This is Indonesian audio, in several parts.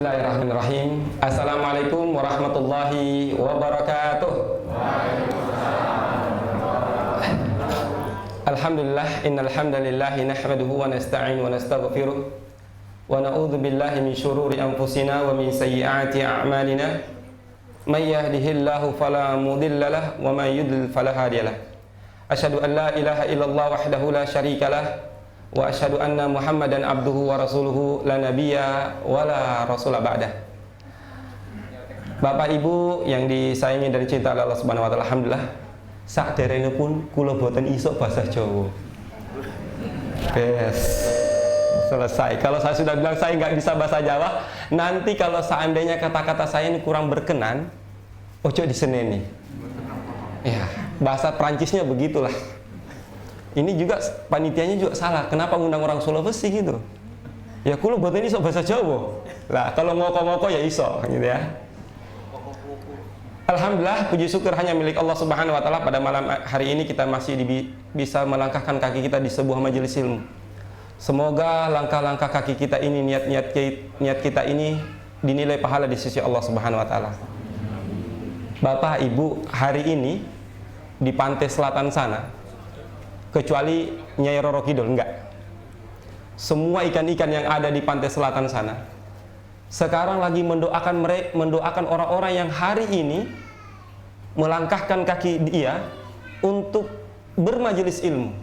Bismillahirrahmanirrahim. Assalamualaikum warahmatullahi wabarakatuh. Alhamdulillah, innal hamdalillah nahmaduhu wa nasta'inu wa nastaghfiruh wa na'udzu billahi min shururi anfusina wa min sayyiati a'malina. May yahdihillahu fala mudilla lahu wa may yudlil fala hadiyalah. Asyhadu an la ilaha illallah wahdahu la syarikalah wa asyhadu anna Muhammadan abduhu wa rasuluhu la nabiyya wa la rasula ba'dah. Bapak Ibu yang disayangi dan cinta Allah Subhanahu wa taala, alhamdulillah sakderene pun kula boten iso bahasa Jawa. Yes. Selesai. Kalau saya sudah bilang saya nggak bisa bahasa Jawa, nanti kalau seandainya kata-kata saya ini kurang berkenan, ojo diseneni. Ya, bahasa Prancisnya begitulah. Ini juga panitianya juga salah. Kenapa ngundang orang Sulawesi gitu? Ya kulo buat ini iso bahasa Jawa. Lah kalau ngoko-ngoko ya iso gitu ya. Alhamdulillah, puji syukur hanya milik Allah Subhanahu wa taala. Pada malam hari ini kita masih bisa melangkahkan kaki kita di sebuah majelis ilmu. Semoga langkah-langkah kaki kita ini, niat kita ini dinilai pahala di sisi Allah Subhanahu wa taala. Bapak Ibu, hari ini di pantai selatan sana, kecuali Nyai Roro Kidul, enggak. Semua ikan-ikan yang ada di pantai selatan sana sekarang lagi mendoakan orang-orang yang hari ini melangkahkan kaki dia untuk bermajelis ilmu.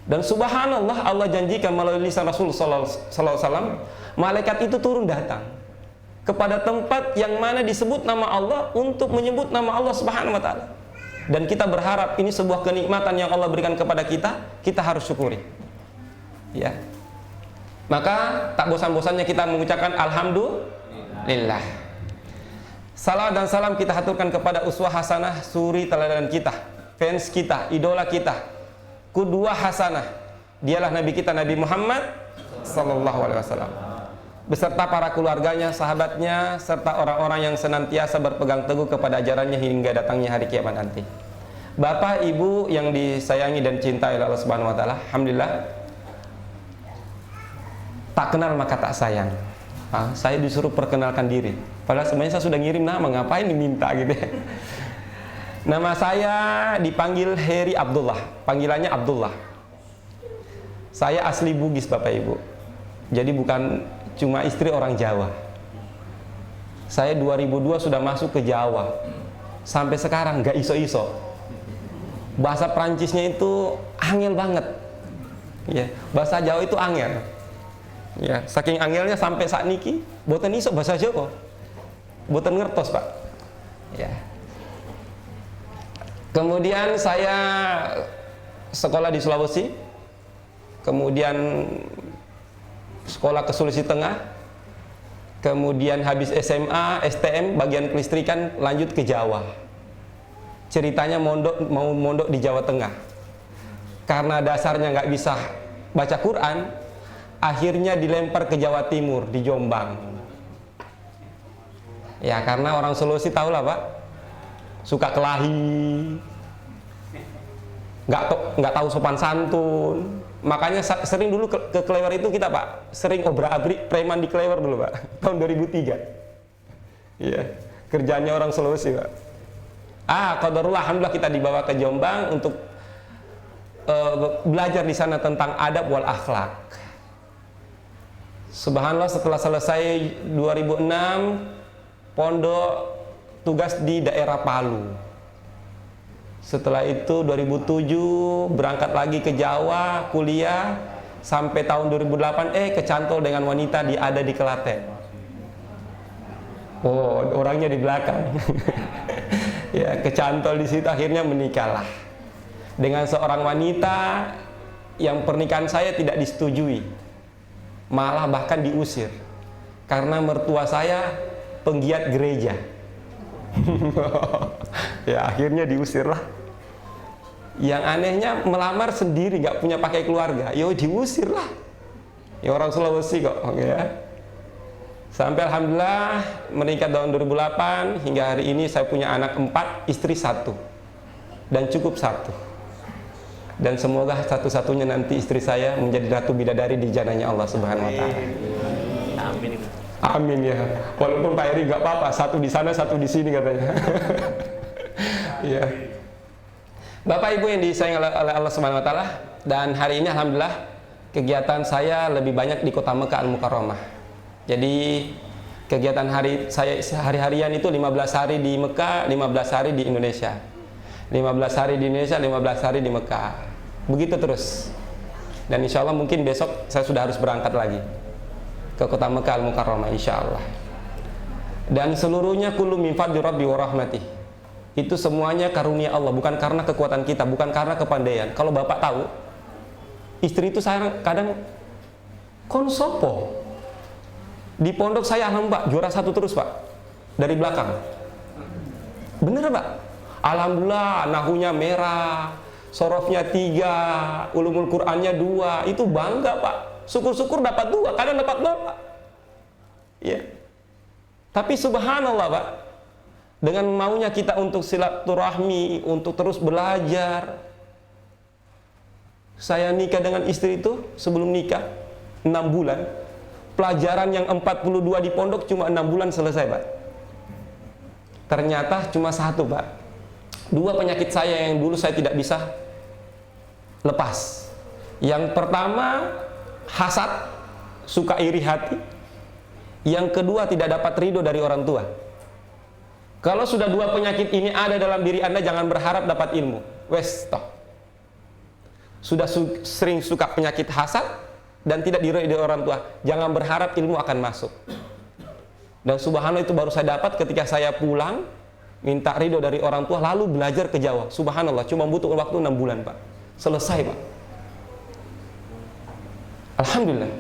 Dan subhanallah, Allah janjikan melalui lisan Rasul sallallahu alaihi wasallam, malaikat itu turun datang kepada tempat yang mana disebut nama Allah untuk menyebut nama Allah Subhanahu wa taala. Dan kita berharap ini sebuah kenikmatan yang Allah berikan kepada kita, kita harus syukuri. Ya. Maka tak bosan-bosannya kita mengucapkan alhamdulillah. Salam dan salam kita haturkan kepada uswah hasanah, suri teladan kita, fans kita, idola kita, qudwah hasanah. Dialah Nabi kita, Nabi Muhammad sallallahu alaihi wasallam, beserta para keluarganya, sahabatnya, serta orang-orang yang senantiasa berpegang teguh kepada ajarannya hingga datangnya hari kiamat nanti. Bapak Ibu yang disayangi dan cintai Allah Subhanahu wa taala, alhamdulillah, tak kenal maka tak sayang. Saya disuruh perkenalkan diri, padahal sebenarnya saya sudah ngirim nama, ngapain diminta gitu ya. Nama saya dipanggil Heri Abdullah, panggilannya Abdullah. Saya asli Bugis Bapak Ibu, jadi bukan cuma istri orang Jawa. Saya 2002 sudah masuk ke Jawa, sampai sekarang gak iso-iso. Bahasa Prancisnya itu angel banget ya. Bahasa Jawa itu angel ya, saking angelnya sampai saat niki boten iso bahasa Jawa, boten ngertos Pak ya. Kemudian saya sekolah di Sulawesi, kemudian sekolah ke Sulawesi Tengah, kemudian habis SMA, STM bagian kelistrikan, lanjut ke Jawa. Ceritanya mau mondok di Jawa Tengah, karena dasarnya nggak bisa baca Quran, akhirnya dilempar ke Jawa Timur, di Jombang. Ya karena orang Sulawesi tahu lah Pak, suka kelahi, nggak tahu sopan santun. Makanya sering dulu ke Klewer itu kita Pak, sering obrak-abrik preman di Klewer dulu Pak, tahun 2003. Iya, kerjanya orang Sulawesi Pak. Qadarullah, alhamdulillah kita dibawa ke Jombang untuk belajar di sana tentang adab wal akhlak. Subhanallah, setelah selesai 2006 pondok, tugas di daerah Palu. Setelah itu 2007 berangkat lagi ke Jawa kuliah sampai tahun 2008 kecantol dengan wanita ada di Klaten. Oh, orangnya di belakang. Ya, kecantol di situ, akhirnya menikahlah dengan seorang wanita yang pernikahan saya tidak disetujui. Malah bahkan diusir karena mertua saya penggiat gereja. Ya, akhirnya diusir lah. Yang anehnya melamar sendiri, nggak punya pakai keluarga, yo diusir lah. Ya orang Sulawesi kok, ya. Sampai alhamdulillah menikah tahun 2008 hingga hari ini saya punya anak 4, istri 1, dan cukup 1. Dan semoga satu-satunya nanti istri saya menjadi ratu bidadari di jananya Allah Subhanahu wa taala. Amin. Amin ya. Walaupun Pak Heri nggak apa-apa, satu di sana, satu di sini katanya. Iya. Bapak Ibu yang disayang oleh Allah Subhanahu wa taala, dan hari ini alhamdulillah kegiatan saya lebih banyak di Kota Mekah Al-Mukarramah. Jadi kegiatan saya hari-harian itu 15 hari di Mekah, 15 hari di Indonesia. 15 hari di Indonesia, 15 hari di Mekah. Begitu terus. Dan insya Allah mungkin besok saya sudah harus berangkat lagi ke Kota Mekah Al-Mukarramah insya Allah. Dan seluruhnya kullu min fadli rabbi wa rahmatih. Itu semuanya karunia Allah, bukan karena kekuatan kita, bukan karena kepandaian. Kalau Bapak tahu, istri itu saya kadang konsopo. Di pondok saya Mbak, juara 1 terus Pak, dari belakang. Bener Pak? Alhamdulillah, nahunya merah, sorofnya 3, ulumul Qur'annya 2, itu bangga Pak. Syukur-syukur dapat 2, kadang dapat 0 Pak. Iya. Tapi subhanallah Pak, dengan maunya kita untuk silaturahmi, untuk terus belajar. Saya nikah dengan istri itu sebelum nikah 6 bulan. Pelajaran yang 42 di pondok cuma 6 bulan selesai Pak. Ternyata cuma 1 Pak. 2 penyakit saya yang dulu saya tidak bisa lepas. Yang pertama hasad, suka iri hati. Yang kedua tidak dapat ridho dari orang tua. Kalau sudah 2 penyakit ini ada dalam diri Anda, jangan berharap dapat ilmu. Wes, stop. Sudah sering suka penyakit hasad dan tidak diridhoi dari orang tua, jangan berharap ilmu akan masuk. Dan subhanallah itu baru saya dapat ketika saya pulang, minta ridho dari orang tua, lalu belajar ke Jawa. Subhanallah, cuma butuh waktu 6 bulan Pak. Selesai Pak. Alhamdulillah.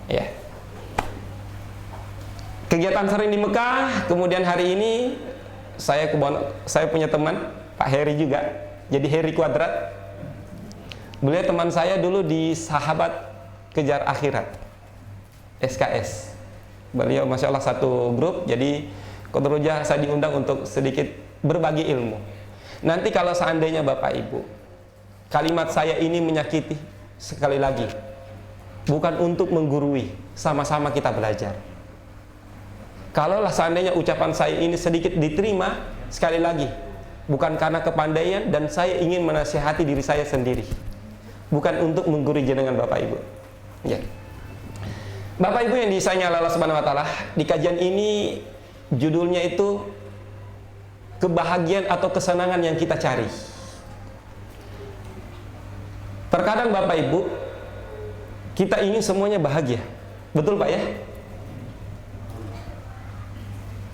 Ya. Kegiatan sering di Mekah, kemudian hari ini saya punya teman Pak Heri juga, jadi Heri Kuadrat. Beliau teman saya dulu di Sahabat Kejar Akhirat, SKS. Beliau masya Allah satu grup, jadi kodroja saya diundang untuk sedikit berbagi ilmu. Nanti kalau seandainya Bapak Ibu, kalimat saya ini menyakiti, sekali lagi, bukan untuk menggurui, sama-sama kita belajar. Kalaulah seandainya ucapan saya ini sedikit diterima, sekali lagi, bukan karena kepandaian dan saya ingin menasihati diri saya sendiri, bukan untuk menggurui jenengan Bapak Ibu. Ya. Bapak Ibu yang disayangi Allah Subhanahu wa taala, di kajian ini judulnya itu kebahagiaan atau kesenangan yang kita cari. Terkadang Bapak Ibu, kita ingin semuanya bahagia. Betul Pak ya?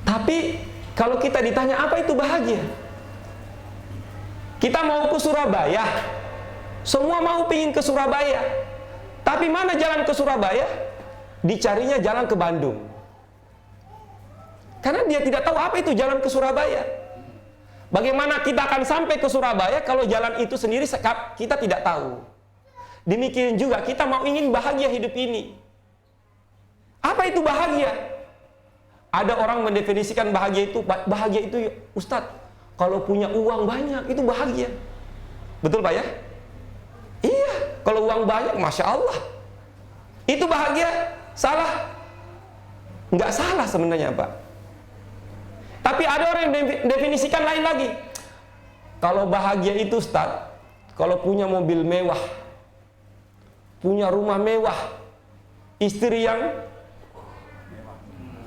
Tapi kalau kita ditanya apa itu bahagia, kita mau ke Surabaya, semua mau pingin ke Surabaya, tapi mana jalan ke Surabaya? Dicarinya jalan ke Bandung, karena dia tidak tahu apa itu jalan ke Surabaya. Bagaimana kita akan sampai ke Surabaya kalau jalan itu sendiri kita tidak tahu? Demikian juga kita mau ingin bahagia hidup ini. Apa itu bahagia? Ada orang mendefinisikan bahagia itu Ustadz, kalau punya uang banyak itu bahagia. Betul Pak ya? Iya, kalau uang banyak Masya Allah itu bahagia. Salah? Nggak salah sebenarnya Pak. Tapi ada orang yang definisikan lain lagi. Kalau bahagia itu Ustadz, kalau punya mobil mewah, punya rumah mewah, istri yang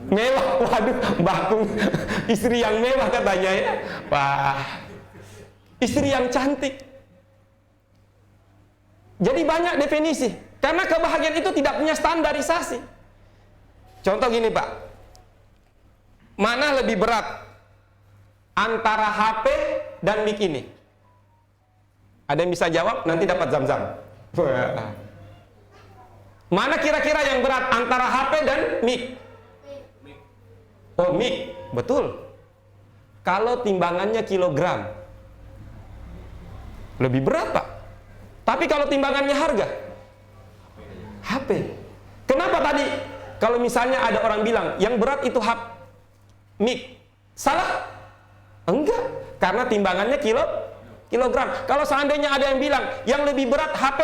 mewah, waduh, bakung, istri yang mewah katanya ya, wah, istri yang cantik. Jadi banyak definisi, karena kebahagiaan itu tidak punya standarisasi. Contoh gini Pak, mana lebih berat antara HP dan mic ini? Ada yang bisa jawab? Nanti dapat zam-zam. Mana kira-kira yang berat antara HP dan mic? Oh, mic, betul. Kalau timbangannya kilogram, lebih berat Pak. Tapi kalau timbangannya harga, HP. Kenapa tadi? Kalau misalnya ada orang bilang yang berat itu mic, salah? Enggak, karena timbangannya kilogram. Kalau seandainya ada yang bilang yang lebih berat HP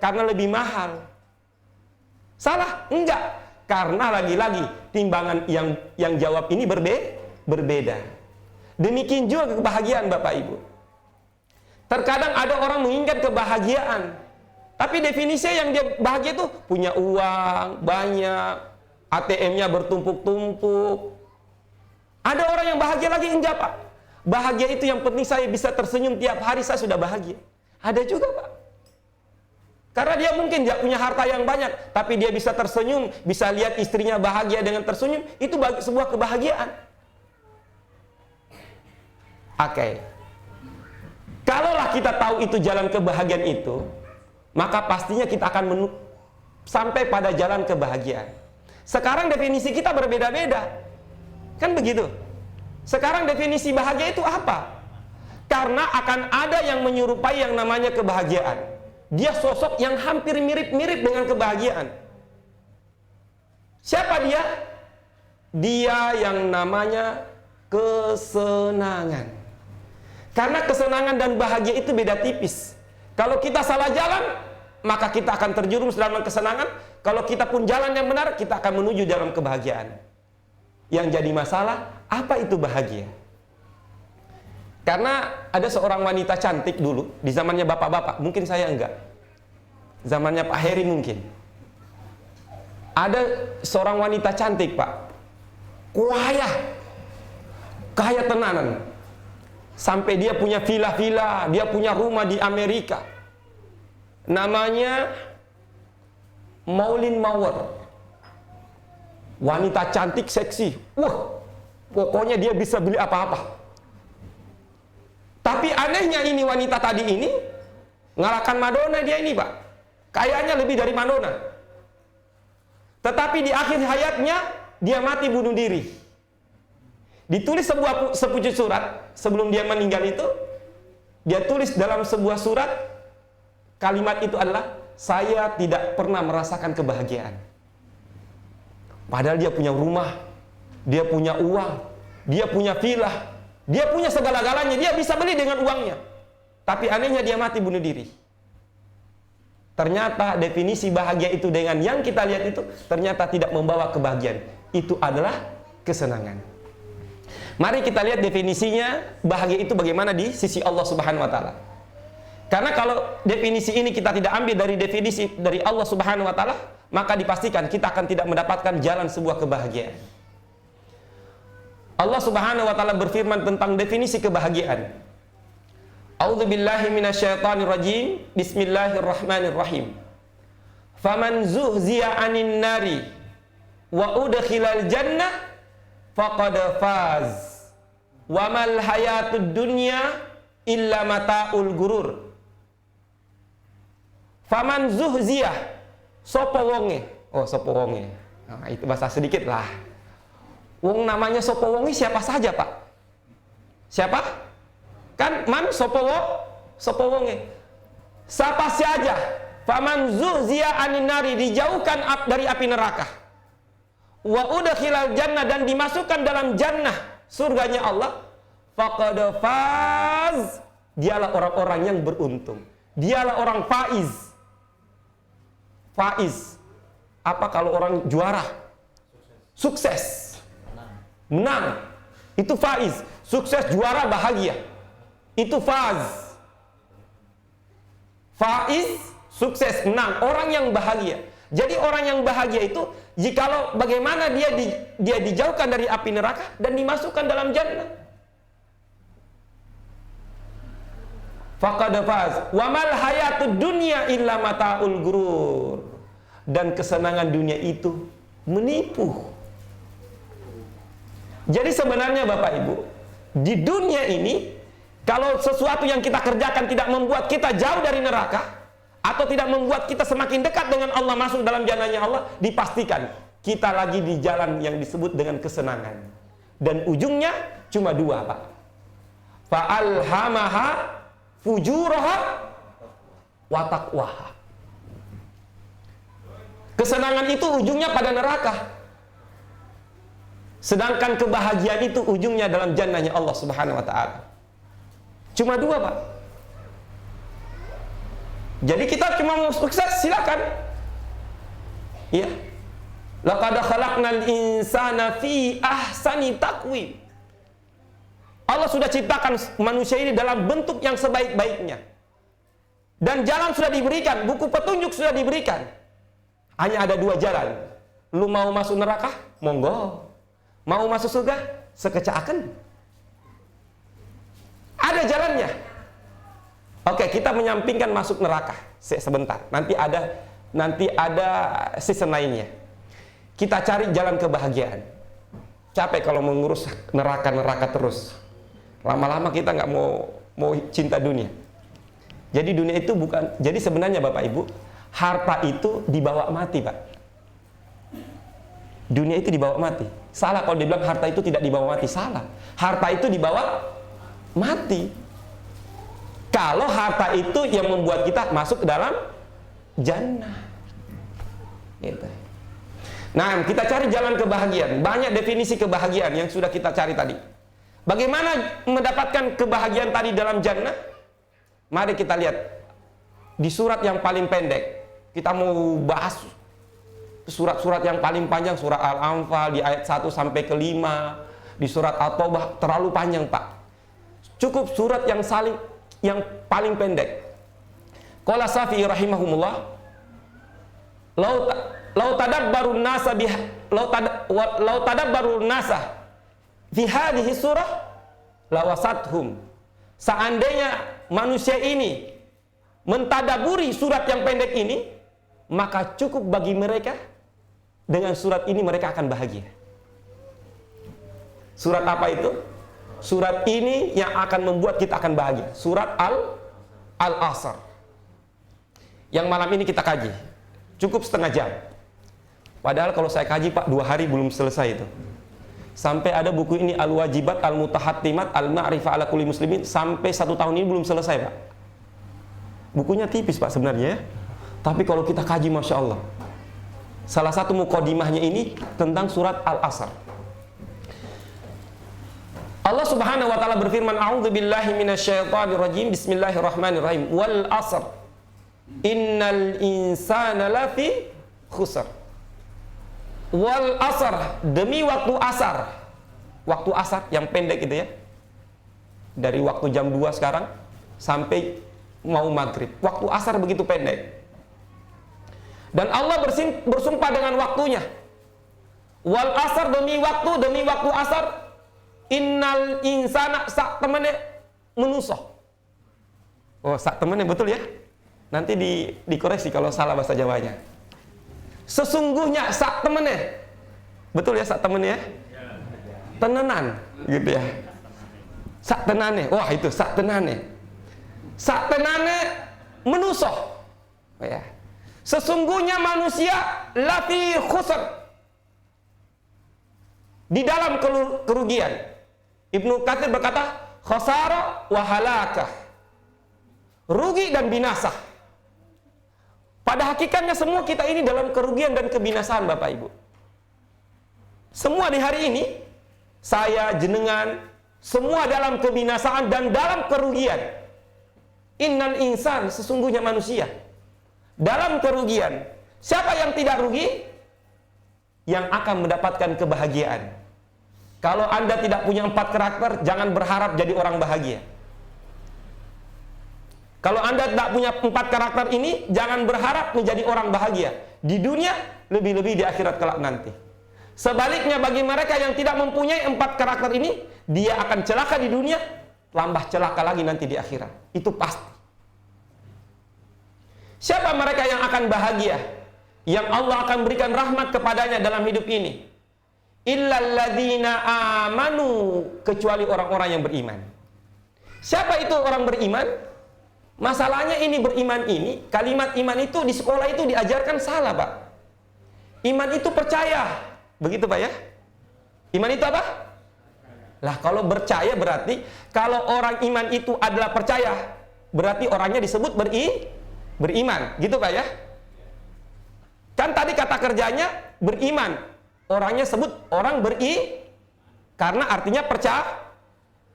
karena lebih mahal, salah? Enggak, Karena lagi-lagi timbangan yang jawab ini berbeda. Demikian juga kebahagiaan Bapak Ibu. Terkadang ada orang menginginkan kebahagiaan, tapi definisinya yang dia bahagia itu punya uang banyak, ATM-nya bertumpuk-tumpuk. Ada orang yang bahagia lagi enggak Pak. Bahagia itu yang penting saya bisa tersenyum tiap hari, saya sudah bahagia. Ada juga Pak. Karena dia mungkin tidak punya harta yang banyak, tapi dia bisa tersenyum, bisa lihat istrinya bahagia dengan tersenyum, itu sebuah kebahagiaan. Oke. Kalaulah kita tahu itu jalan kebahagiaan itu, maka pastinya kita akan sampai pada jalan kebahagiaan. Sekarang definisi kita berbeda-beda. Kan begitu? Sekarang definisi bahagia itu apa? Karena akan ada yang menyerupai yang namanya kebahagiaan. Dia sosok yang hampir mirip-mirip dengan kebahagiaan. Siapa dia? Dia yang namanya kesenangan. Karena kesenangan dan bahagia itu beda tipis. Kalau kita salah jalan, maka kita akan terjerumus dalam kesenangan. Kalau kita pun jalan yang benar, kita akan menuju dalam kebahagiaan. Yang jadi masalah, apa itu bahagia? Karena ada seorang wanita cantik dulu, di zamannya bapak-bapak, mungkin saya enggak. Zamannya Pak Heri mungkin. Ada seorang wanita cantik Pak, kaya tenanan. Sampai dia punya villa-villa, dia punya rumah di Amerika. Namanya Maureen Maurer. Wanita cantik, seksi. Pokoknya dia bisa beli apa-apa. Tapi anehnya ini wanita tadi ini ngalahkan Madonna dia ini Pak. Kayaknya lebih dari Madonna. Tetapi di akhir hayatnya dia mati bunuh diri. Ditulis sepucuk surat sebelum dia meninggal itu, dia tulis dalam sebuah surat, kalimat itu adalah, saya tidak pernah merasakan kebahagiaan. Padahal dia punya rumah, dia punya uang, dia punya villa, dia punya segala-galanya, dia bisa beli dengan uangnya. Tapi anehnya dia mati bunuh diri. Ternyata definisi bahagia itu dengan yang kita lihat itu ternyata tidak membawa kebahagiaan. Itu adalah kesenangan. Mari kita lihat definisinya bahagia itu bagaimana di sisi Allah Subhanahu wa taala. Karena kalau definisi ini kita tidak ambil dari definisi dari Allah Subhanahu wa taala, maka dipastikan kita akan tidak mendapatkan jalan sebuah kebahagiaan. Allah Subhanahu wa taala berfirman tentang definisi kebahagiaan. A'udzubillahi minasyaitonirrajim. Bismillahirrahmanirrahim. Faman zuhziya 'anil nari wa udkhilal jannah faqad faz wa mal hayatud dunya illa mataul gurur. Faman zuhziyah sapa wonge. Oh, sapa wonge. Nah, itu bahasa sedikit lah. Wong namanya sapa wonge siapa saja, Pak? Siapa? Kan man sapa wonge. Siapa saja. Faman zuhziya anin nari, dijauhkan dari api neraka. Wa udkhilal jannah, dan dimasukkan dalam jannah, surganya Allah. Faqad faz, dialah orang-orang yang beruntung. Dialah orang faiz. Faiz. Apa kalau orang juara? Sukses. Menang. Itu faiz. Sukses, juara, bahagia. Itu faz. Faiz, sukses, menang. Orang yang bahagia. Jadi orang yang bahagia itu, jikalau bagaimana dia dijauhkan dari api neraka dan dimasukkan dalam jannah. Faqad faz. Wa mal hayatud dunya illa mataul gurur. Dan kesenangan dunia itu menipu. Jadi sebenarnya Bapak Ibu, di dunia ini, kalau sesuatu yang kita kerjakan tidak membuat kita jauh dari neraka, atau tidak membuat kita semakin dekat dengan Allah, masuk dalam jannahnya Allah, dipastikan kita lagi di jalan yang disebut dengan kesenangan. Dan ujungnya cuma dua, Pak. Fa'alhamaha fujuraha wa taqwaha. Kesenangan itu ujungnya pada neraka. Sedangkan kebahagiaan itu ujungnya dalam jannahnya Allah Subhanahu wa taala. Cuma dua, Pak. Jadi kita cuma mau sukses, silakan. Iya. Laqad khalaqnal insana fi ahsani taqwim. Allah sudah ciptakan manusia ini dalam bentuk yang sebaik-baiknya. Dan jalan sudah diberikan, buku petunjuk sudah diberikan. Hanya ada 2 jalan. Lu mau masuk neraka? Monggo. Mau masuk surga? Sekecaaken. Ada jalannya. Oke, kita menyampingkan masuk neraka sebentar. Nanti ada season lainnya. Kita cari jalan kebahagiaan. Capek kalau mengurus neraka terus. Lama-lama kita nggak mau cinta dunia. Jadi dunia itu bukan. Jadi sebenarnya Bapak Ibu, harta itu dibawa mati, Pak. Dunia itu dibawa mati. Salah kalau dibilang harta itu tidak dibawa mati. Salah. Harta itu dibawa mati. Kalau harta itu yang membuat kita masuk ke dalam jannah. Gitu. Nah, kita cari jalan kebahagiaan. Banyak definisi kebahagiaan yang sudah kita cari tadi. Bagaimana mendapatkan kebahagiaan tadi dalam jannah? Mari kita lihat di surat yang paling pendek. Kita mau bahas surat-surat yang paling panjang, surat Al-Anfal di ayat 1 sampai ke 5, di surat At-Taubah terlalu panjang, Pak. Cukup surat yang paling pendek. Qala Syafi'i rahimahumullah, lau tadabbarun nasa fi hadhihi surah lawasathum. Seandainya manusia ini mentadaburi surat yang pendek ini, maka cukup bagi mereka, dengan surat ini mereka akan bahagia. Surat apa itu? Surat ini yang akan membuat kita akan bahagia. Surat Al-Asr. Yang malam ini kita kaji. Cukup setengah jam. Padahal kalau saya kaji, Pak, 2 hari belum selesai itu. Sampai ada buku ini Al-Wajibat Al-Mutahattimat Al-Ma'rifah ala kulli muslimin, sampai 1 tahun ini belum selesai, Pak. Bukunya tipis, Pak, sebenarnya ya. Tapi kalau kita kaji, Masya Allah. Salah satu mukadimahnya ini tentang surat Al-Asr. Allah Subhanahu wa taala berfirman, "A'udzubillahi minasyaitonirrajim. Bismillahirrahmanirrahim. Wal 'asr. Innal insana lafi khusr." Wal 'asr, demi waktu asar. Waktu asar yang pendek itu ya. Dari waktu jam 2 sekarang sampai mau maghrib. Waktu asar begitu pendek. Dan Allah bersumpah dengan waktunya. Wal 'asr, demi waktu asar. Innal insana, sak temannya menusoh. Oh, sak temannya betul ya? Nanti dikoreksi kalau salah bahasa Jawanya. Sesungguhnya sak temannya. Betul ya sak temannya? Tenenan gitu ya. Sak tenane. Wah, itu sak tenane. Sak tenane menusoh. Oh ya. Sesungguhnya manusia lafi khusr, di dalam kerugian. Ibnu Katsir berkata, khasara wa halakah, rugi dan binasa. Pada hakikatnya semua kita ini dalam kerugian dan kebinasaan, Bapak Ibu. Semua di hari ini, saya, jenengan, semua dalam kebinasaan dan dalam kerugian. Innal insan, sesungguhnya manusia dalam kerugian. Siapa yang tidak rugi? Yang akan mendapatkan kebahagiaan. Kalau Anda tidak punya 4 karakter, jangan berharap jadi orang bahagia. Kalau Anda tidak punya 4 karakter ini, jangan berharap menjadi orang bahagia. Di dunia, lebih-lebih di akhirat kelak nanti. Sebaliknya bagi mereka yang tidak mempunyai 4 karakter ini, dia akan celaka di dunia, tambah celaka lagi nanti di akhirat. Itu pasti. Siapa mereka yang akan bahagia? Yang Allah akan berikan rahmat kepadanya dalam hidup ini? Illalladzina amanu, kecuali orang-orang yang beriman. Siapa itu orang beriman? Masalahnya ini beriman ini, kalimat iman itu di sekolah itu diajarkan salah, Pak. Iman itu percaya. Begitu, Pak ya? Iman itu apa? Lah, kalau percaya berarti kalau orang iman itu adalah percaya, berarti orangnya disebut beriman. Gitu, Pak ya? Kan tadi kata kerjanya beriman. Orangnya sebut orang karena artinya percaya.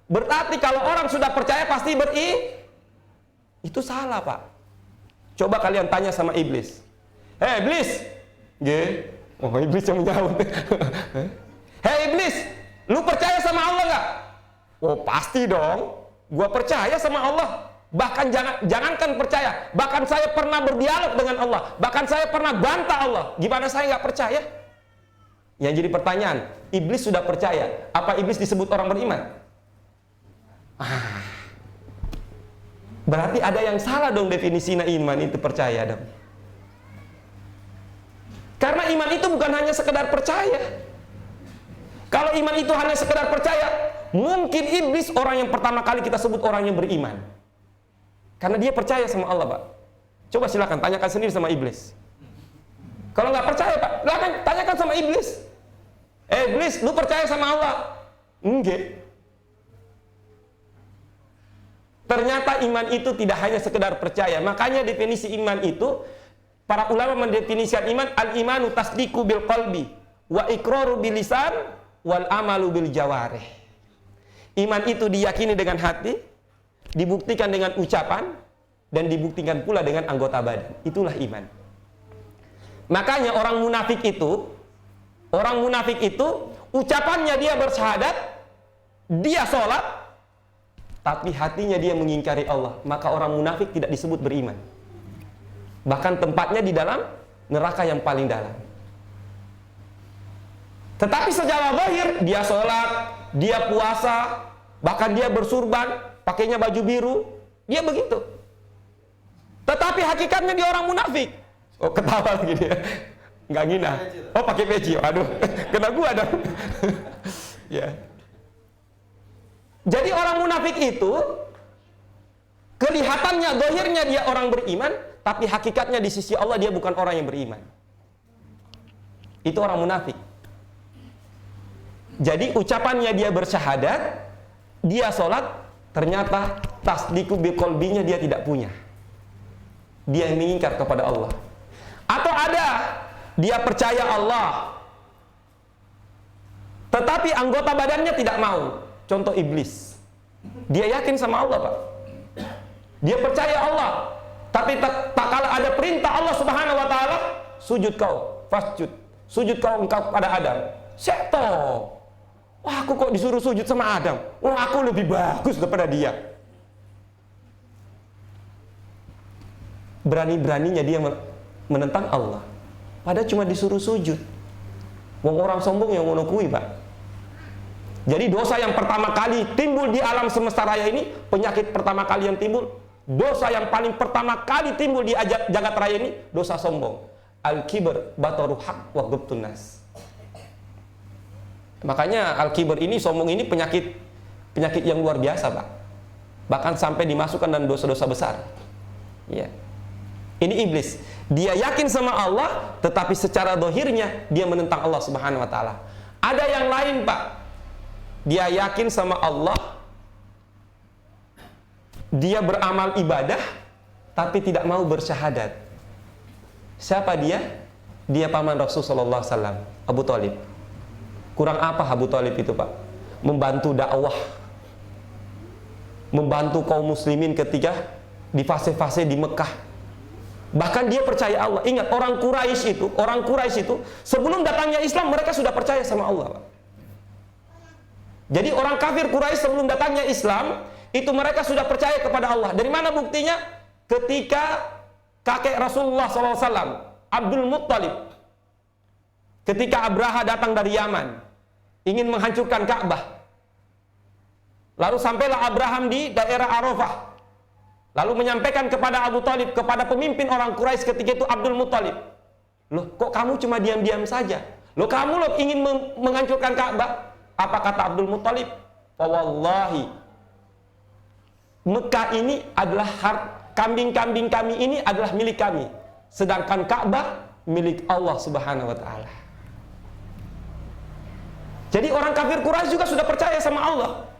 Berarti kalau orang sudah percaya pasti itu salah, Pak. Coba kalian tanya sama iblis. Iblis, Oh, iblis yang menjawab. Hei iblis, lu percaya sama Allah nggak? Oh pasti dong, gua percaya sama Allah. Bahkan jangankan percaya, bahkan saya pernah berdialog dengan Allah, bahkan saya pernah bantah Allah. Gimana saya nggak percaya? Yang jadi pertanyaan, iblis sudah percaya, apa iblis disebut orang beriman? Berarti ada yang salah dong definisinya iman itu percaya dong. Karena iman itu bukan hanya sekedar percaya. Kalau iman itu hanya sekedar percaya, mungkin iblis orang yang pertama kali kita sebut orang yang beriman. Karena dia percaya sama Allah, Pak. Coba silakan tanyakan sendiri sama iblis. Kalau nggak percaya, Pak, silakan tanyakan sama iblis. Iblis, lu percaya sama Allah? Enggak. Ternyata iman itu tidak hanya sekedar percaya. Makanya definisi iman itu, para ulama mendefinisikan iman, al-imanu tasdiqu bil qalbi wa iqraru bil lisan wal amalu bil jawarih. Iman itu diyakini dengan hati, dibuktikan dengan ucapan, dan dibuktikan pula dengan anggota badan. Itulah iman. Makanya orang munafik itu ucapannya dia bersyahadat, dia sholat, tapi hatinya dia mengingkari Allah. Maka orang munafik tidak disebut beriman. Bahkan tempatnya di dalam neraka yang paling dalam. Tetapi secara zahir dia sholat, dia puasa, bahkan dia bersurban, pakainya baju biru, dia begitu. Tetapi hakikatnya dia orang munafik. Oh, ketawa lagi dia. Nggak ngina. Oh, pakai peci. Aduh, kena gua dong. Ya. Jadi orang munafik itu kelihatannya, zahirnya dia orang beriman, tapi hakikatnya di sisi Allah dia bukan orang yang beriman. Itu orang munafik. Jadi ucapannya dia bersyahadat, dia sholat, ternyata tasdiqu biqalbinya dia tidak punya. Dia yang mengingkar kepada Allah. Atau ada, dia percaya Allah, tetapi anggota badannya tidak mau. Contoh iblis. Dia yakin sama Allah, Pak. Dia percaya Allah, tapi tak kala ada perintah Allah Subhanahu wa taala, sujud kau, fasjud. Sujud kau engkau pada Adam. Seto. Wah, aku kok disuruh sujud sama Adam? Wah, aku lebih bagus daripada dia. Berani-beraninya dia menentang Allah. Padahal cuma disuruh sujud. Wong orang sombong yang monokui, Pak. Jadi dosa yang pertama kali timbul di alam semesta raya ini, penyakit pertama kali yang timbul, dosa yang paling pertama kali timbul di jagat raya ini, dosa sombong. Al-kibr bataru haq wa ghibtun nas. Makanya al-kibr ini, sombong ini penyakit yang luar biasa, Pak. Bahkan sampai dimasukkan dalam dosa-dosa besar. Ya. Ini iblis. Dia yakin sama Allah, tetapi secara zahirnya dia menentang Allah Subhanahu wa taala. Ada yang lain, Pak. Dia yakin sama Allah, dia beramal ibadah, tapi tidak mau bersyahadat. Siapa dia? Dia paman Rasulullah SAW, Abu Thalib. Kurang apa Abu Thalib itu, Pak? Membantu dakwah, membantu kaum muslimin ketika di fase-fase di Mekah. Bahkan dia percaya Allah. Ingat, orang Quraisy itu sebelum datangnya Islam mereka sudah percaya sama Allah, Pak. Jadi orang kafir Quraisy sebelum datangnya Islam itu mereka sudah percaya kepada Allah. Dari mana buktinya? Ketika kakek Rasulullah SAW, Abdul Muttalib, ketika Abraha datang dari Yaman ingin menghancurkan Ka'bah, lalu sampailah Abraham di daerah Arafah, lalu menyampaikan kepada Abu Thalib, kepada pemimpin orang Quraisy ketika itu, Abdul Muttalib, loh kok kamu cuma diam-diam saja? Loh kamu loh ingin menghancurkan Ka'bah? Apa kata Abdul Muttalib? Wallahi, Mekah ini adalah kambing-kambing kami ini adalah milik kami, sedangkan Ka'bah milik Allah Subhanahu wa taala. Jadi orang kafir Quraisy juga sudah percaya sama Allah.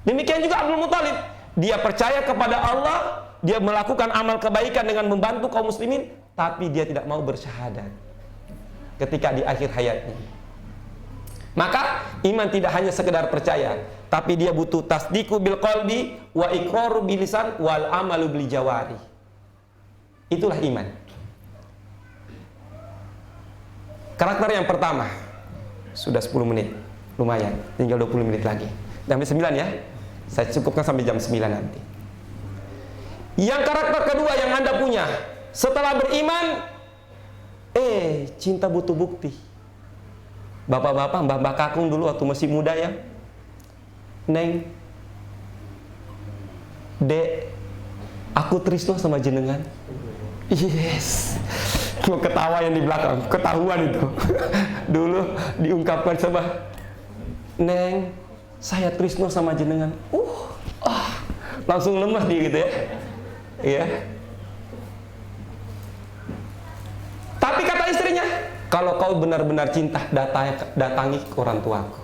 Demikian juga Abdul Muttalib, dia percaya kepada Allah, dia melakukan amal kebaikan dengan membantu kaum muslimin, tapi dia tidak mau bersyahadat ketika di akhir hayatnya. Maka iman tidak hanya sekedar percaya, tapi dia butuh tasdiqu bil qalbi wa iqraru bil lisan wal amalu bil jawari. Itulah iman. Karakter yang pertama. Sudah 10 menit. Lumayan, tinggal 20 menit lagi. Sampai 9 ya. Saya cukupkan sampai jam 9 nanti. Yang karakter kedua yang Anda punya setelah beriman, cinta butuh bukti. Bapak-bapak, mbak-mbak kakung dulu waktu masih muda ya. Neng, Dek, aku trisno sama jenengan. Yes. Mau ketawa yang di belakang, ketahuan itu. Dulu diungkapkan sama Neng, saya trisno sama jenengan. Langsung lemah dia gitu ya. Iya. Tapi kata istrinya, kalau kau benar-benar cinta, datangi ke orang tuaku.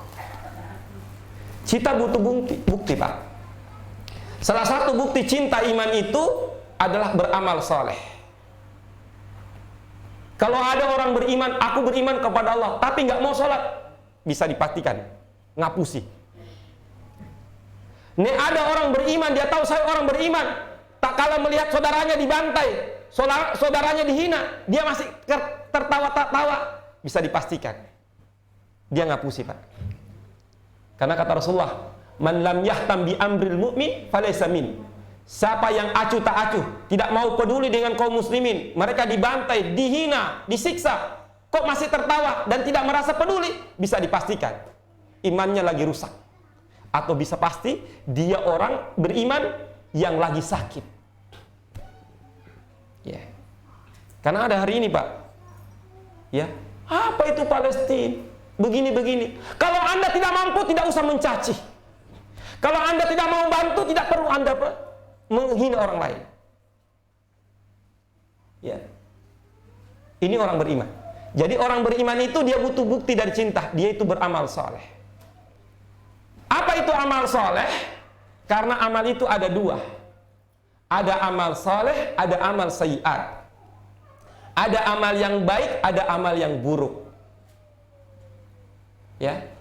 Cinta butuh bukti, Pak. Salah satu bukti cinta iman itu adalah beramal soleh. Kalau ada orang beriman, aku beriman kepada Allah, tapi nggak mau sholat, bisa dipastikan ngapusi. Nih ada orang beriman, dia tahu saya orang beriman, tak kalah melihat saudaranya dibantai, saudaranya dihina, dia masih tertawa-tawa, bisa dipastikan dia ngapusi, Pak. Karena kata Rasulullah, man lam yahtam bi amril mu'min falaysa min. Siapa yang acuh tak acuh, tidak mau peduli dengan kaum muslimin, mereka dibantai, dihina, disiksa, kok masih tertawa dan tidak merasa peduli, bisa dipastikan imannya lagi rusak. Atau bisa pasti dia orang beriman yang lagi sakit. Ya. Karena ada hari ini, Pak. Ya. Apa itu Palestina? Begini-begini. Kalau Anda tidak mampu, tidak usah mencaci. Kalau Anda tidak mau bantu, tidak perlu Anda menghina orang lain. Ya. Ini orang beriman. Jadi orang beriman itu dia butuh bukti dari cinta. Dia itu beramal soleh. Apa itu amal soleh? Karena amal itu ada dua. Ada amal soleh, ada amal sayyiat. Ada amal yang baik, ada amal yang buruk. Ya.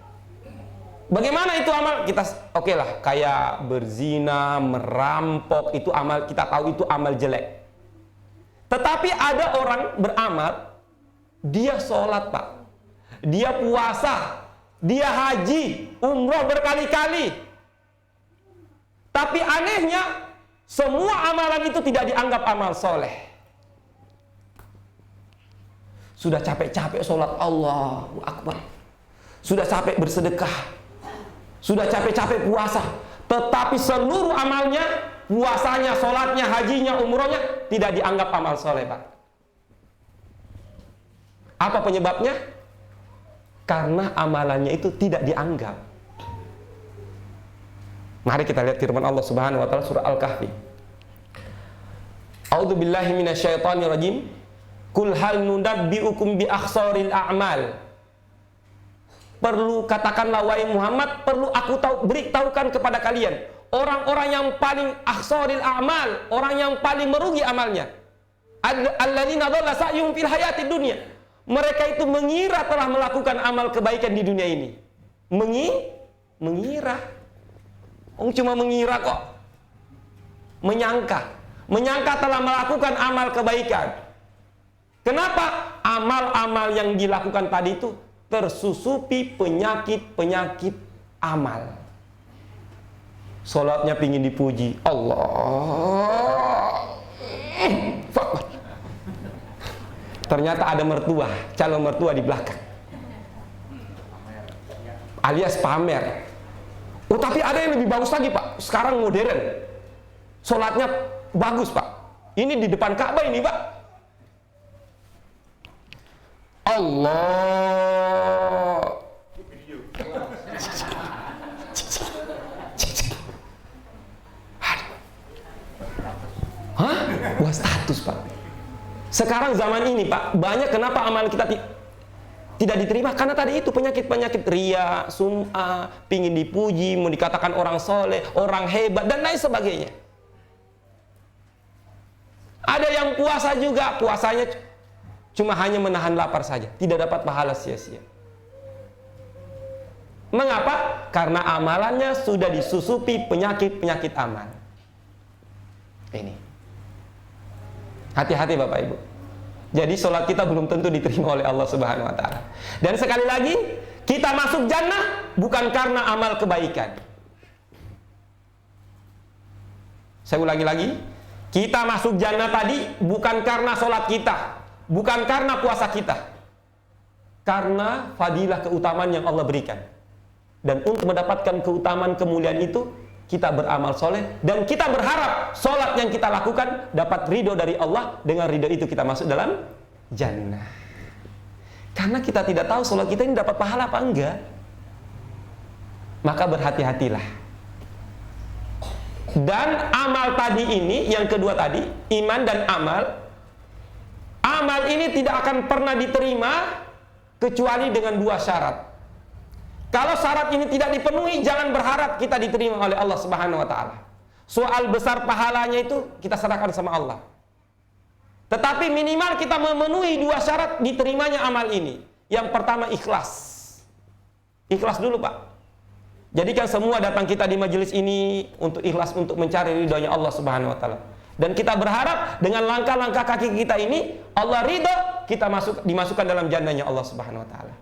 Bagaimana itu amal? Kita oke lah, kayak berzina, merampok, itu amal, kita tahu itu amal jelek. Tetapi ada orang beramal, dia sholat, Pak. Dia puasa, dia haji, umroh berkali-kali. Tapi anehnya, semua amalan itu tidak dianggap amal soleh. Sudah capek-capek sholat, Allahu Akbar. Sudah capek bersedekah. Sudah capek-capek puasa. Tetapi seluruh amalnya, puasanya, sholatnya, hajinya, umrohnya, tidak dianggap amal soleh, Pak. Apa penyebabnya? Karena amalannya itu tidak dianggap. Mari kita lihat firman Allah Subhanahu wa taala surah Al-Kahfi. A'udzu billahi minasyaitonir rajim. Qul hal nunabbiukum bi akhsaril a'mal. Perlu katakanlah wahai Muhammad, perlu aku beritahukan kepada kalian orang-orang yang paling akhsaril a'mal, orang yang paling merugi amalnya. Alladzina dhalla sa'yuhum fil hayatid dunya. Mereka itu mengira telah melakukan amal kebaikan di dunia ini. Mengira. Cuma mengira kok. Menyangka telah melakukan amal kebaikan. Kenapa? Amal-amal yang dilakukan tadi itu tersusupi penyakit-penyakit amal. Salatnya pingin dipuji, Allah. Ternyata ada mertua, calon mertua di belakang. Alias pamer. Oh, tapi ada yang lebih bagus lagi, Pak. Sekarang modern. Salatnya bagus, Pak. Ini di depan Ka'bah ini, Pak. Allah. Hah? Buat status, Pak. Sekarang zaman ini, Pak, banyak kenapa amal kita tidak diterima? Karena tadi itu penyakit-penyakit ria, sum'ah, pingin dipuji, mau dikatakan orang soleh, orang hebat, dan lain sebagainya. Ada yang puasa juga, puasanya cuma hanya menahan lapar saja, tidak dapat pahala sia-sia. Mengapa? Karena amalannya sudah disusupi penyakit-penyakit amal. Ini. Hati-hati Bapak Ibu. Jadi sholat kita belum tentu diterima oleh Allah Subhanahu wa Ta'ala. Dan sekali lagi, kita masuk jannah bukan karena amal kebaikan. Saya ulangi lagi, kita masuk jannah tadi bukan karena sholat kita, bukan karena puasa kita, karena fadilah keutamaan yang Allah berikan. Dan untuk mendapatkan keutamaan kemuliaan itu, kita beramal soleh dan kita berharap sholat yang kita lakukan dapat ridho dari Allah. Dengan ridho itu kita masuk dalam jannah. Karena kita tidak tahu sholat kita ini dapat pahala apa enggak, maka berhati-hatilah. Dan amal tadi ini, yang kedua tadi, iman dan amal. Amal ini tidak akan pernah diterima kecuali dengan dua syarat. Kalau syarat ini tidak dipenuhi, jangan berharap kita diterima oleh Allah Subhanahu wa Ta'ala. Soal besar pahalanya itu kita serahkan sama Allah. Tetapi minimal kita memenuhi dua syarat diterimanya amal ini. Yang pertama, ikhlas. Ikhlas dulu, Pak. Jadikan semua datang kita di majelis ini untuk ikhlas, untuk mencari ridhonya Allah Subhanahu wa Ta'ala. Dan kita berharap dengan langkah-langkah kaki kita ini, Allah ridho, kita dimasukkan dalam jannahnya Allah Subhanahu wa Ta'ala.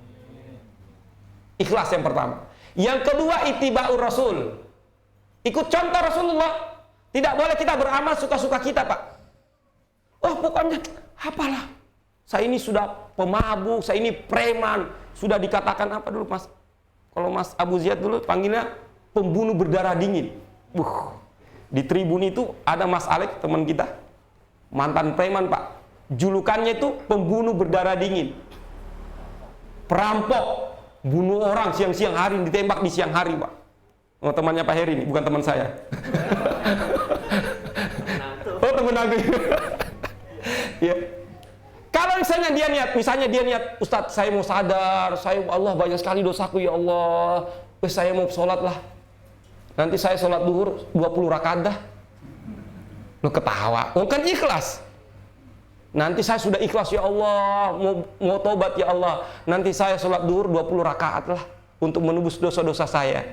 Ikhlas yang pertama. Yang kedua, ittiba'ur Rasul. Ikut contoh Rasulullah. Tidak boleh kita beramal suka-suka kita, Pak. Oh, pokoknya apalah, saya ini sudah pemabuk, saya ini preman. Sudah dikatakan apa dulu, Mas? Kalau Mas Abu Ziyad dulu panggilnya pembunuh berdarah dingin. Di tribun itu ada Mas Alek, teman kita, mantan preman, Pak. Julukannya itu pembunuh berdarah dingin. Perampok, bunuh orang siang-siang hari, ditembak di siang hari, Pak. Oh, temannya Pak Heri ini, bukan teman saya. Oh, teman aku. Ya. Kalau misalnya dia niat, Ustadz, saya mau sadar, Allah banyak sekali dosaku, ya Allah. Saya mau sholat lah. Nanti saya sholat duhur 20 rakaat dah. Lo ketawa. Oh, kan ikhlas. Nanti saya sudah ikhlas, ya Allah, mau tobat, ya Allah. Nanti saya sholat duhur 20 rakaat lah untuk menebus dosa-dosa saya.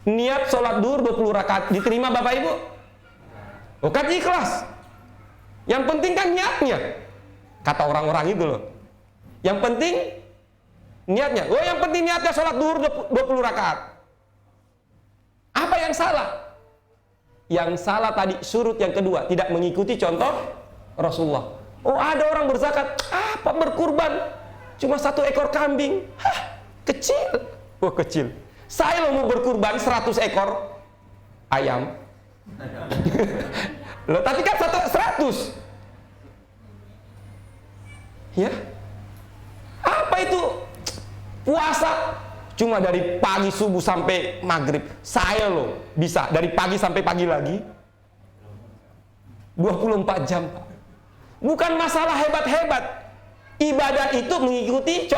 Niat sholat duhur 20 rakaat diterima Bapak Ibu? Oh, kan ikhlas. Yang penting kan niatnya. Kata orang-orang itu loh. Yang penting niatnya. Oh, yang penting niatnya sholat duhur 20 rakaat. Apa yang salah? Yang salah tadi surut yang kedua, tidak mengikuti contoh Rasulullah. Oh, ada orang berzakat, apa berkurban? Cuma 1 ekor kambing. Hah, kecil. Oh, kecil. Saya mau berkurban 100 ekor ayam. Loh, tapi kan 100. Ya. Apa itu? Puasa cuma dari pagi subuh sampai maghrib. Saya loh bisa dari pagi sampai pagi lagi 24 jam, Pak. Bukan masalah hebat-hebat. Ibadah itu mengikuti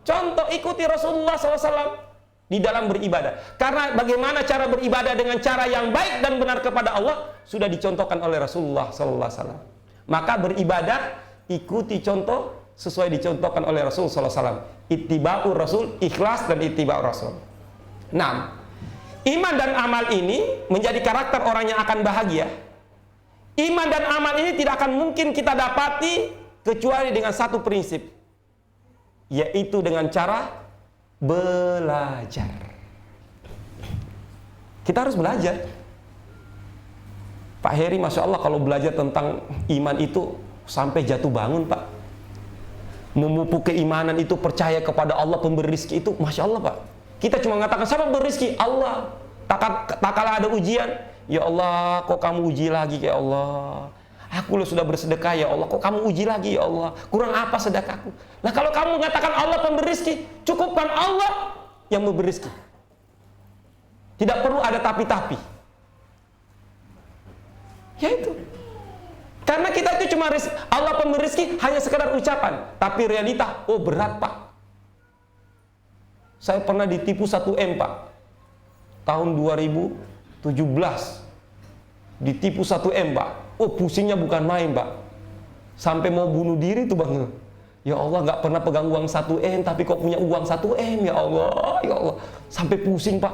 contoh, ikuti Rasulullah SAW di dalam beribadah. Karena bagaimana cara beribadah dengan cara yang baik dan benar kepada Allah sudah dicontohkan oleh Rasulullah SAW. Maka beribadah ikuti contoh sesuai dicontohkan oleh Rasul SAW. Ittiba'ur Rasul, ikhlas dan ittiba'ur Rasul. 6. Iman dan amal ini menjadi karakter orang yang akan bahagia. Iman dan amal ini tidak akan mungkin kita dapati kecuali dengan satu prinsip, yaitu dengan cara belajar. Kita harus belajar. Pak Heri, Masya Allah, kalau belajar tentang iman itu sampai jatuh bangun, Pak. Memupuk keimanan itu, percaya kepada Allah pemberi rezeki itu, Masya Allah, Pak. Kita cuma mengatakan, siapa pemberi rezeki? Allah. Tak kala ada ujian, ya Allah, kok kamu uji lagi, ya Allah. Aku sudah bersedekah, ya Allah, kok kamu uji lagi, ya Allah. Kurang apa sedekahku? Nah, kalau kamu mengatakan Allah pemberi rezeki, cukupkan Allah yang memberi rezeki. Tidak perlu ada tapi-tapi. Ya itu. Karena kita itu cuma Allah pemberi rezeki hanya sekedar ucapan, tapi realita, oh berat, Pak. Saya pernah ditipu 1M, Pak. Tahun 2017. Ditipu 1M, Pak. Oh, pusingnya bukan main, Pak. Sampai mau bunuh diri tuh, Bang. Ya Allah, nggak pernah pegang uang 1M, tapi kok punya uang 1M, ya Allah, ya Allah. Sampai pusing, Pak.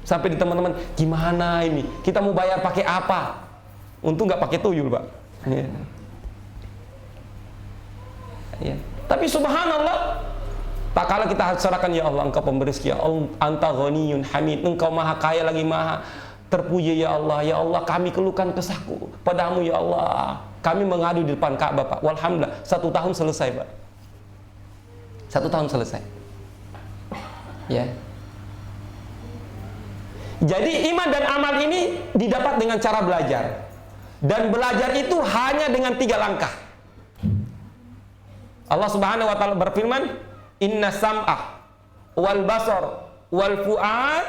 Sampai di teman-teman, gimana ini? Kita mau bayar pakai apa? Untung nggak pakai tuyul, Pak. Ya. Ya. Tapi subhanallah, tak kala kita serahkan, ya Allah Engkau pemberi rezeki, ya Allah Anta ghaniyun hamid, Engkau maha kaya lagi maha terpuji, ya Allah kami keluhkan kesahku padamu, ya Allah, kami mengadu di depan Ka'bah Pak, walhamdulillah 1 tahun selesai Pak, 1 tahun selesai. Ya. Jadi iman dan amal ini didapat dengan cara belajar, dan belajar itu hanya dengan 3 langkah. Allah Subhanahu wa taala berfirman, inna sam'ah wal basar wal fu'ad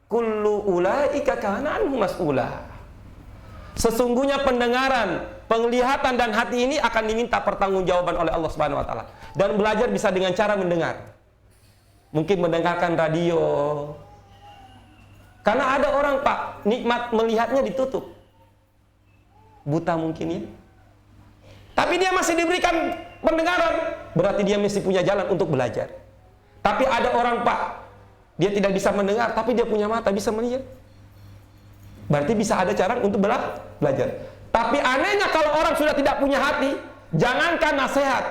kullu ulaika kana anhu mas'ula. Sesungguhnya pendengaran, penglihatan dan hati ini akan diminta pertanggungjawaban oleh Allah Subhanahu wa taala. Dan belajar bisa dengan cara mendengar. Mungkin mendengarkan radio. Karena ada orang Pak, nikmat melihatnya ditutup. Buta mungkin ya. Tapi dia masih diberikan pendengaran, berarti dia mesti punya jalan untuk belajar. Tapi ada orang Pak, dia tidak bisa mendengar, tapi dia punya mata, bisa melihat. Berarti bisa ada cara untuk belajar. Tapi anehnya kalau orang sudah tidak punya hati, jangankan nasihat,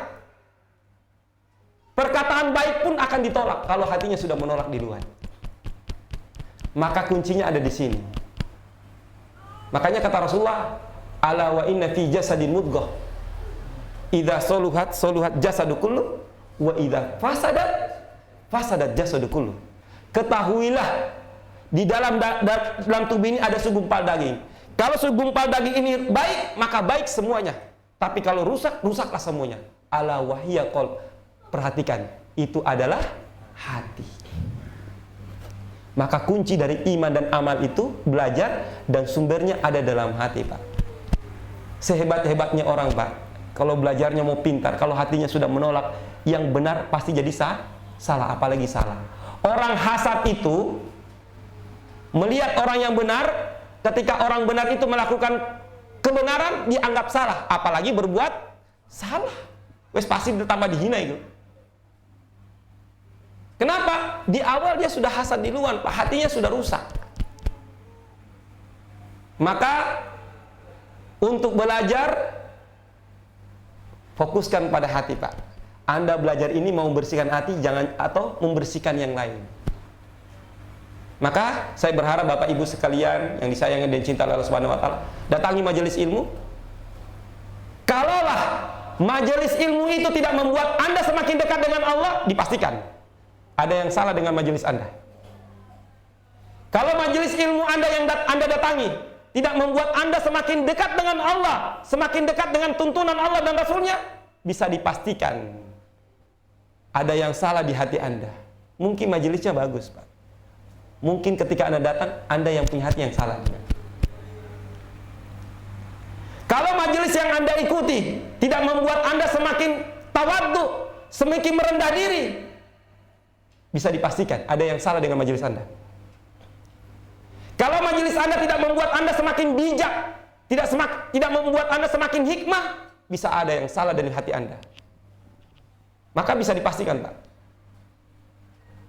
perkataan baik pun akan ditolak kalau hatinya sudah menolak di luar. Maka kuncinya ada di sini. Makanya kata Rasulullah, ala wa inna fi jasadin mudghah, idza soluhat jasadu kullu, wa idza fasadat jasadu kullu. Ketahuilah, di dalam tubuh ini ada segumpal daging. Kalau segumpal daging ini baik, maka baik semuanya. Tapi kalau rusak, rusaklah semuanya. Ala wahiyya qalb. Perhatikan, itu adalah hati. Maka kunci dari iman dan amal itu belajar, dan sumbernya ada dalam hati Pak. Sehebat-hebatnya orang Pak, kalau belajarnya mau pintar, kalau hatinya sudah menolak yang benar, pasti jadi salah, apalagi salah. Orang hasad itu melihat orang yang benar, ketika orang benar itu melakukan kebenaran dianggap salah, apalagi berbuat salah, wes pasti ditambah dihina itu. Kenapa? Di awal dia sudah hasad duluan Pak, hatinya sudah rusak. Maka untuk belajar, fokuskan pada hati Pak. Anda belajar ini mau membersihkan hati, jangan atau membersihkan yang lain. Maka saya berharap Bapak Ibu sekalian yang disayangi dan cinta oleh Allah Subhanahu wa taala, datangi majelis ilmu. Kalaulah majelis ilmu itu tidak membuat Anda semakin dekat dengan Allah, dipastikan ada yang salah dengan majelis Anda. Kalau majelis ilmu Anda yang Anda datangi tidak membuat Anda semakin dekat dengan Allah, semakin dekat dengan tuntunan Allah dan Rasulnya, bisa dipastikan ada yang salah di hati Anda. Mungkin majelisnya bagus Pak, mungkin ketika Anda datang, Anda yang punya hati yang salah. Kalau majelis yang Anda ikuti tidak membuat Anda semakin tawadhu, semakin merendah diri, bisa dipastikan ada yang salah dengan majelis Anda. Kalau majelis Anda tidak membuat Anda semakin bijak, tidak membuat Anda semakin hikmah, bisa ada yang salah dari hati Anda. Maka bisa dipastikan Pak,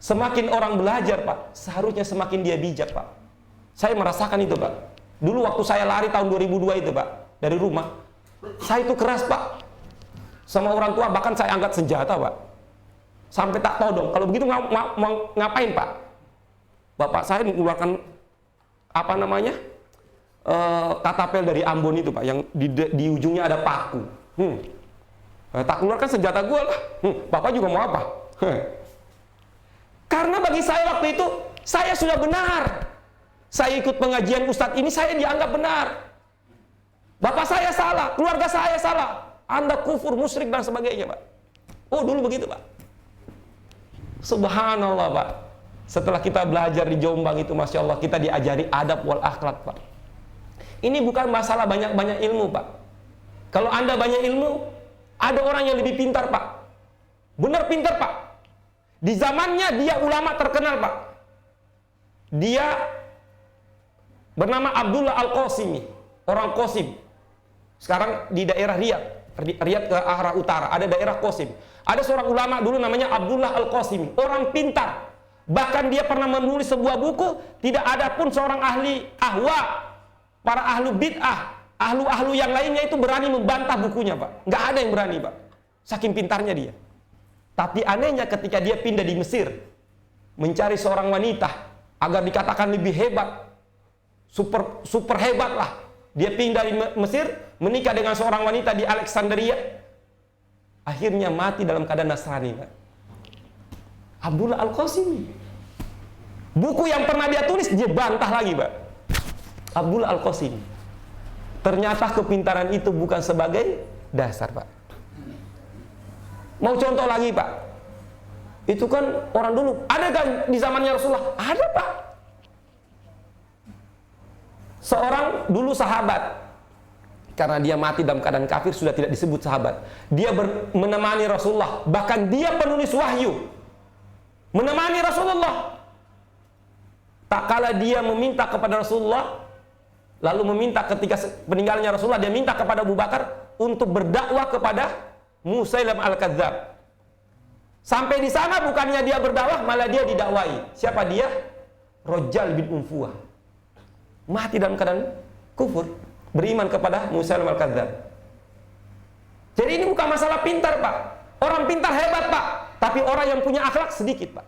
semakin orang belajar Pak, seharusnya semakin dia bijak Pak. Saya merasakan itu Pak. Dulu waktu saya lari tahun 2002 itu Pak, dari rumah, saya itu keras Pak sama orang tua, bahkan saya angkat senjata Pak. Sampai tak tahu dong, kalau begitu ngapain Pak? Bapak saya mengeluarkan apa namanya, katapel dari Ambon itu Pak, yang di ujungnya ada paku. Tak keluarkan senjata gue lah. Bapak juga mau apa? Karena bagi saya waktu itu, saya sudah benar. Saya ikut pengajian Ustadz ini, saya dianggap benar. Bapak saya salah, keluarga saya salah, Anda kufur, musyrik dan sebagainya Pak. Oh dulu begitu Pak. Subhanallah Pak. Setelah kita belajar di Jombang itu, Masya Allah, kita diajari adab wal akhlak Pak. Ini bukan masalah banyak-banyak ilmu Pak. Kalau Anda banyak ilmu, ada orang yang lebih pintar Pak. Benar pintar Pak. Di zamannya dia ulama terkenal Pak. Dia bernama Abdullah Al-Qasimi, orang Qasim. Sekarang di daerah Riyadh ke arah utara, ada daerah Qasim. Ada seorang ulama dulu namanya Abdullah Al-Qasimi, orang pintar. Bahkan dia pernah menulis sebuah buku, tidak ada pun seorang ahli ahwa, para ahlu bid'ah, ahlu-ahlu yang lainnya itu berani membantah bukunya Pak. Nggak ada yang berani Pak. Saking pintarnya dia. Tapi anehnya ketika dia pindah di Mesir, mencari seorang wanita agar dikatakan lebih hebat, super hebat lah. Dia pindah di Mesir, menikah dengan seorang wanita di Alexandria. Akhirnya mati dalam keadaan Nasrani, Pak. Abdullah Al-Qasimi. Buku yang pernah dia tulis, dia bantah lagi, Pak. Abdullah Al-Qasimi. Ternyata kepintaran itu bukan sebagai dasar, Pak. Mau contoh lagi, Pak. Itu kan orang dulu. Ada kan di zamannya Rasulullah? Ada, Pak. Seorang dulu sahabat. Karena dia mati dalam keadaan kafir, sudah tidak disebut sahabat. Dia menemani Rasulullah. Bahkan dia penulis wahyu. Menemani Rasulullah. Tak kala dia meminta kepada Rasulullah, lalu meminta ketika peninggalannya Rasulullah, dia minta kepada Abu Bakar untuk berdakwah kepada Musailamah Al-Kadzdzab. Sampai di sana bukannya dia berdakwah, malah dia didakwai. Siapa dia? Rajal bin Unfuah. Mati dalam keadaan kufur, beriman kepada Musailamah Al-Kadzdzab. Jadi ini bukan masalah pintar, Pak. Orang pintar hebat, Pak. Tapi orang yang punya akhlak sedikit, Pak.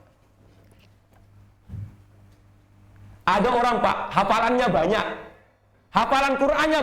Ada orang, Pak, hafalannya banyak. Hafalan Qur'annya